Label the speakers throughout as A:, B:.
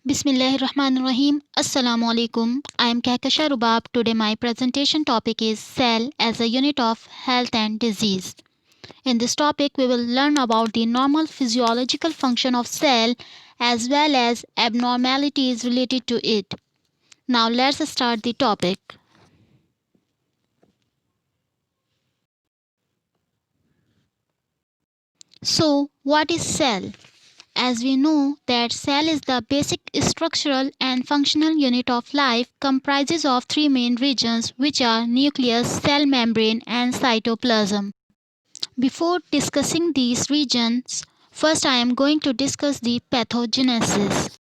A: Bismillahirrahmanirrahim. Assalamu alaikum. I am Kahkasha Rubab. Today my presentation topic is cell as a unit of health and disease. In this topic we will learn about the normal physiological function of cell as well as abnormalities related to it. Now let's start the topic. So what is cell? As we know that cell is the basic structural and functional unit of life comprises of three main regions which are nucleus, cell membrane and cytoplasm. Before discussing these regions, first I am going to discuss the pathogenesis.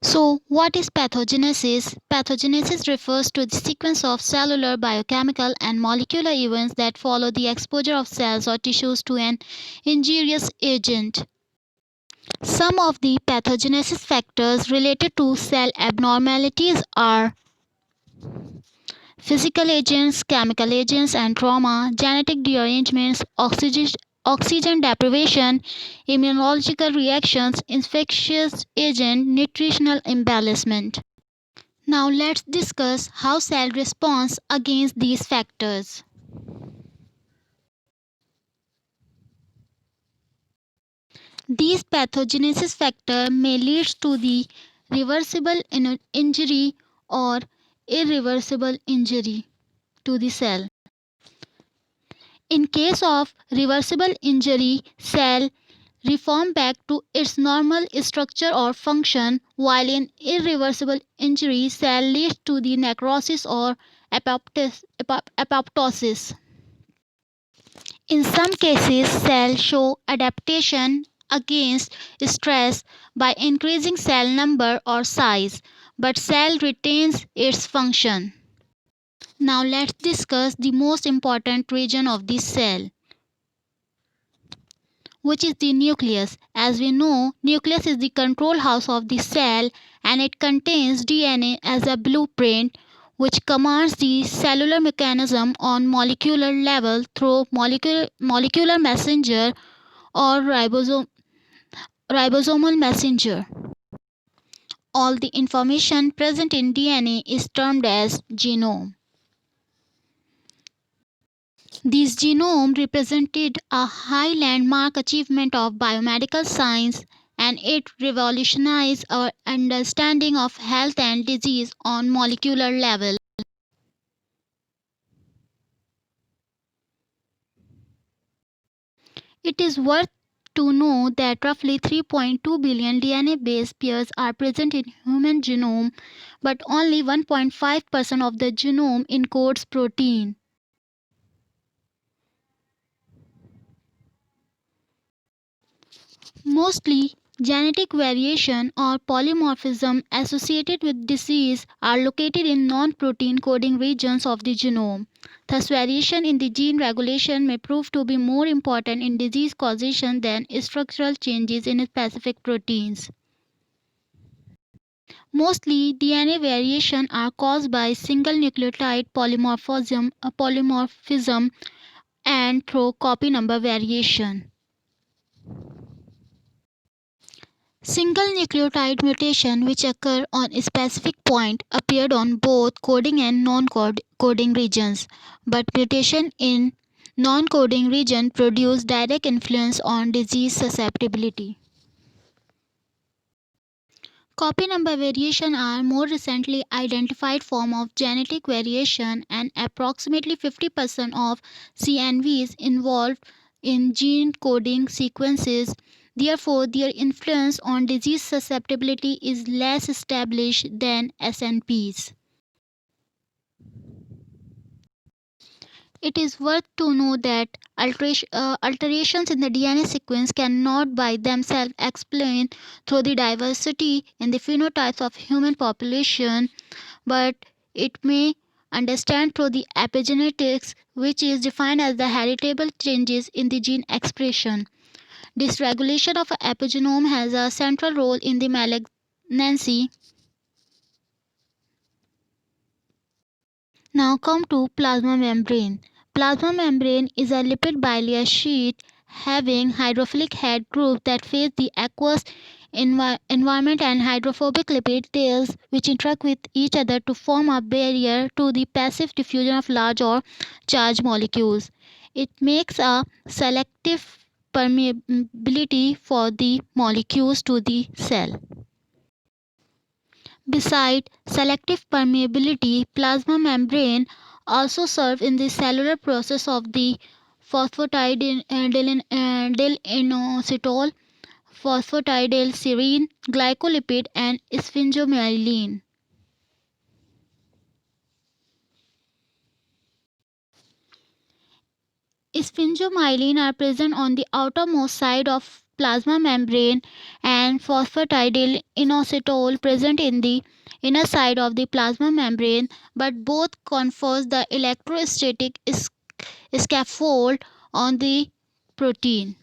A: So, what is pathogenesis? Pathogenesis refers to the sequence of cellular, biochemical, and molecular events that follow the exposure of cells or tissues to an injurious agent. Some of the pathogenesis factors related to cell abnormalities are physical agents, chemical agents and trauma, genetic derangements, oxygen deprivation, immunological reactions, infectious agent, nutritional imbalancement. Now let's discuss how cell responds against these factors. These pathogenesis factors may lead to the reversible injury or irreversible injury to the cell. In case of reversible injury, cell reform back to its normal structure or function, while in irreversible injury, cell leads to the necrosis or apoptosis. In some cases, cells show adaptation against stress by increasing cell number or size, but cell retains its function. Now let's discuss the most important region of the cell, which is the nucleus. As we know, nucleus is the control house of the cell and it contains DNA as a blueprint which commands the cellular mechanism on molecular level through molecular messenger or ribosomal messenger. All the information present in DNA is termed as genome. This genome represented a high landmark achievement of biomedical science and it revolutionized our understanding of health and disease on molecular level. It is worth to know that roughly 3.2 billion DNA base pairs are present in human genome, but only 1.5% of the genome encodes protein. Mostly, genetic variation or polymorphism associated with disease are located in non-protein coding regions of the genome. Thus, variation in the gene regulation may prove to be more important in disease causation than structural changes in specific proteins. Mostly, DNA variation are caused by single nucleotide polymorphism and through copy number variation. Single nucleotide mutation which occur on a specific point appeared on both coding and non-coding regions, but mutation in non-coding region produce direct influence on disease susceptibility. Copy number variation are more recently identified form of genetic variation and approximately 50% of CNVs involved in gene coding sequences. Therefore, their influence on disease susceptibility is less established than SNPs. It is worth to know that alterations in the DNA sequence cannot by themselves explain through the diversity in the phenotypes of human population, but it may understand through the epigenetics, which is defined as the heritable changes in the gene expression. Dysregulation of epigenome has a central role in the malignancy. Now come to plasma membrane. Plasma membrane is a lipid bilayer sheet having hydrophilic head groups that face the aqueous environment and hydrophobic lipid tails which interact with each other to form a barrier to the passive diffusion of large or charged molecules. It makes a selective permeability for the molecules to the cell. Besides selective permeability, plasma membrane also serve in the cellular process of the phosphatidylinositol, phosphatidylserine, glycolipid, and sphingomyelin. Sphingomyelin are present on the outermost side of plasma membrane and phosphatidylinositol present in the inner side of the plasma membrane, but both confers the electrostatic scaffold on the protein.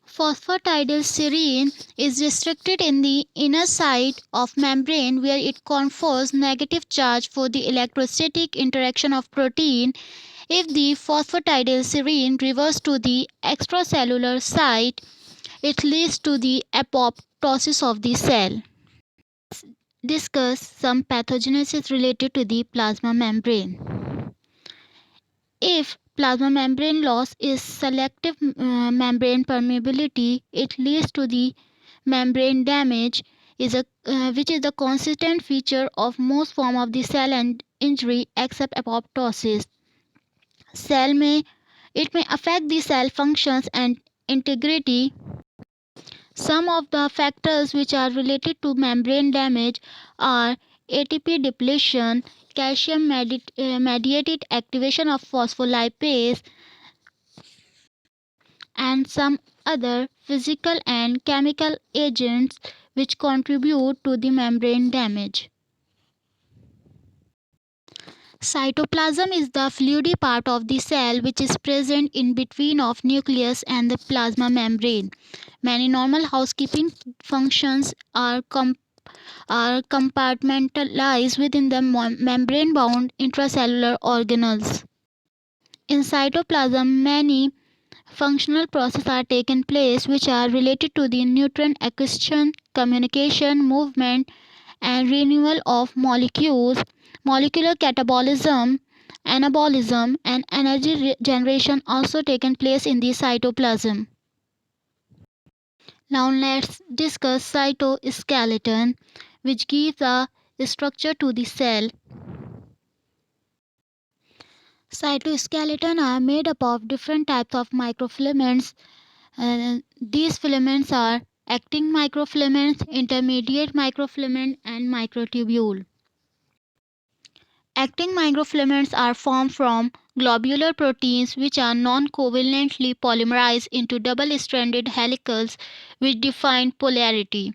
A: Phosphatidylserine is restricted in the inner side of membrane where it confers negative charge for the electrostatic interaction of protein. If the phosphatidylserine reverses to the extracellular site, it leads to the apoptosis of the cell. Discuss some pathogenesis related to the plasma membrane. If plasma membrane loss is selective membrane permeability, it leads to the membrane damage, which is the consistent feature of most forms of the cell and injury except apoptosis. Cell may It may affect the cell functions and integrity. Some of the factors which are related to membrane damage are ATP depletion, calcium mediated activation of phospholipase, and some other physical and chemical agents which contribute to the membrane damage. Cytoplasm is the fluidy part of the cell which is present in between of nucleus and the plasma membrane. Many normal housekeeping functions are compartmentalized within the membrane-bound intracellular organelles. In cytoplasm, many functional processes are taking place which are related to the nutrient acquisition, communication, movement, and renewal of molecules. Molecular catabolism, anabolism, and energy generation also taken place in the cytoplasm. Now let's discuss cytoskeleton, which gives a structure to the cell. Cytoskeleton are made up of different types of microfilaments. These filaments are actin microfilaments, intermediate microfilament, and microtubule. Actin microfilaments are formed from globular proteins which are non-covalently polymerized into double-stranded helicals which define polarity,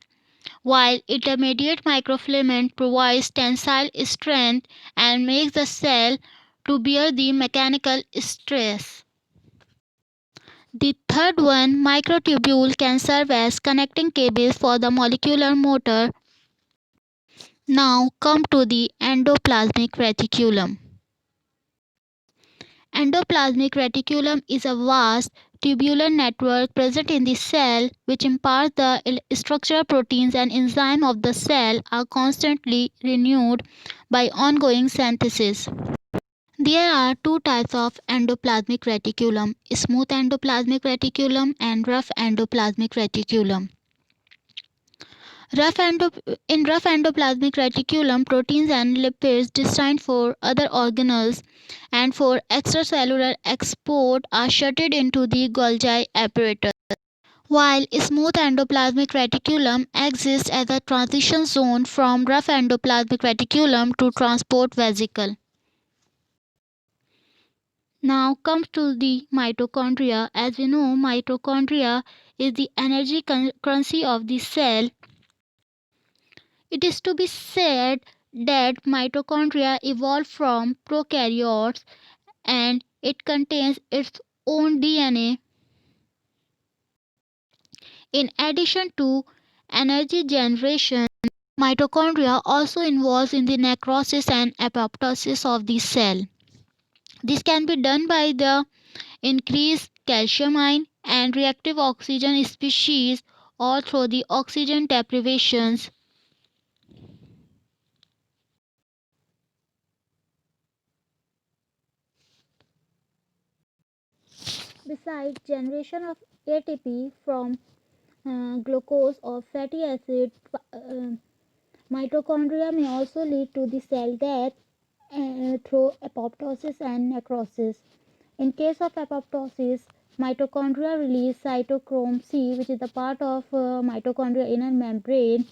A: while intermediate microfilament provides tensile strength and makes the cell to bear the mechanical stress. The third one, microtubule, can serve as connecting cables for the molecular motor. Now come to the endoplasmic reticulum. Endoplasmic reticulum is a vast tubular network present in the cell which imparts the structural proteins and enzymes of the cell are constantly renewed by ongoing synthesis. There are two types of endoplasmic reticulum: smooth endoplasmic reticulum and rough endoplasmic reticulum. In rough endoplasmic reticulum, proteins and lipids destined for other organelles and for extracellular export are shunted into the Golgi apparatus, while smooth endoplasmic reticulum exists as a transition zone from rough endoplasmic reticulum to transport vesicle. Now comes to the mitochondria. As we know, mitochondria is the energy currency of the cell. It is to be said that mitochondria evolved from prokaryotes and it contains its own DNA. In addition to energy generation, mitochondria also involves in the necrosis and apoptosis of the cell. This can be done by the increased calcium ion and reactive oxygen species or through the oxygen deprivations. Besides, generation of ATP from glucose or fatty acid, mitochondria may also lead to the cell death through apoptosis and necrosis. In case of apoptosis, mitochondria release cytochrome C, which is the part of mitochondria inner membrane,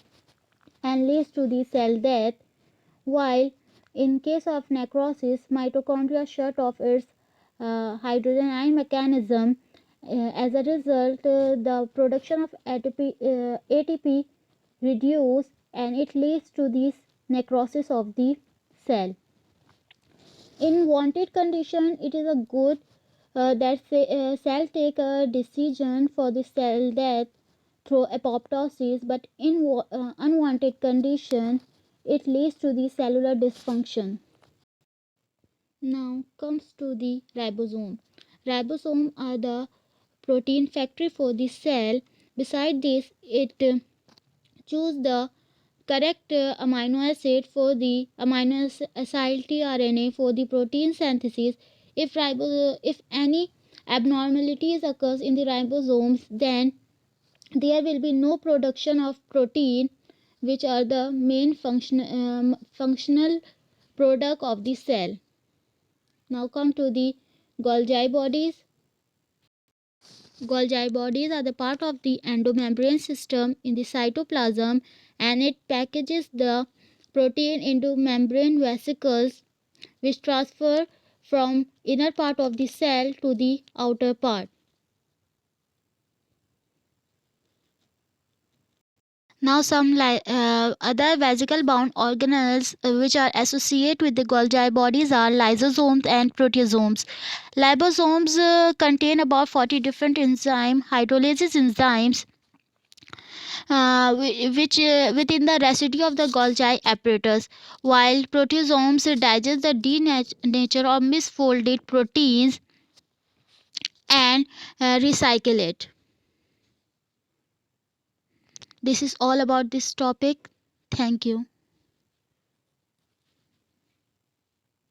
A: and leads to the cell death, while in case of necrosis, mitochondria shut off its hydrogen ion mechanism. As a result, the production of ATP reduce, and it leads to this necrosis of the cell. In wanted condition, it is a good that cell take a decision for the cell death through apoptosis, but in unwanted condition, it leads to the cellular dysfunction. Now comes to the ribosome. Ribosomes are the protein factory for the cell. Beside this, it choose the correct amino acid for the amino acid RNA for the protein synthesis. If any abnormalities occurs in the ribosomes, then there will be no production of protein, which are the main functional product of the cell. Now come to the Golgi bodies. Golgi bodies are the part of the endomembrane system in the cytoplasm, and it packages the protein into membrane vesicles, which transfer from inner part of the cell to the outer part. Now some other vesicle bound organelles which are associated with the Golgi bodies are lysosomes and proteasomes. Liposomes contain about 40 different hydrolysis enzymes, which within the residue of the Golgi apparatus, while proteasomes digest the denatured or misfolded proteins and recycle it. This is all about this topic. Thank you.